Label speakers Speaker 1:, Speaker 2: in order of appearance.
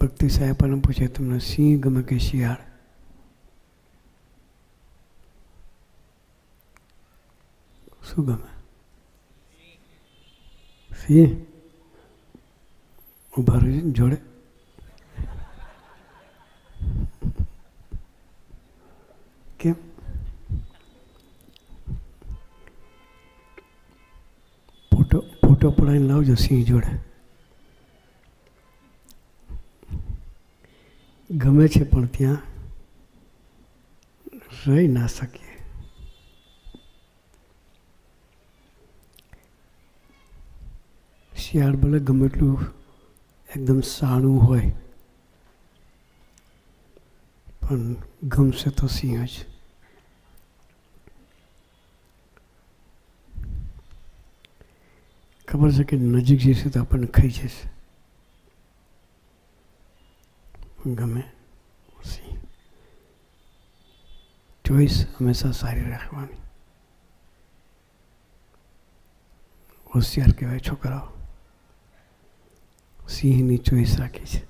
Speaker 1: ભક્તિ સાહેબાને પૂછે તમને સિંહ ગમે કે શિયાળ? શું ગમે? સિંહ. ઉભા રહી જોડે. કેમ? ફોટો પડાવીને લાવજો સિંહ જોડે. ગમે છે પણ ત્યાં રહી ના શકીએ. શિયાળ ભલે ગમે એટલું એકદમ સાણું હોય પણ ગમશે તો સિંહ જ. ખબર છે કે નજીક જશે તો આપણને ખાઈ જશે. ગમે સિંહ. ચોઈસ હંમેશા સારી રાખવાની. હોશિયાર કહેવાય છોકરાઓ. સિંહની ચોઈસ રાખી છે.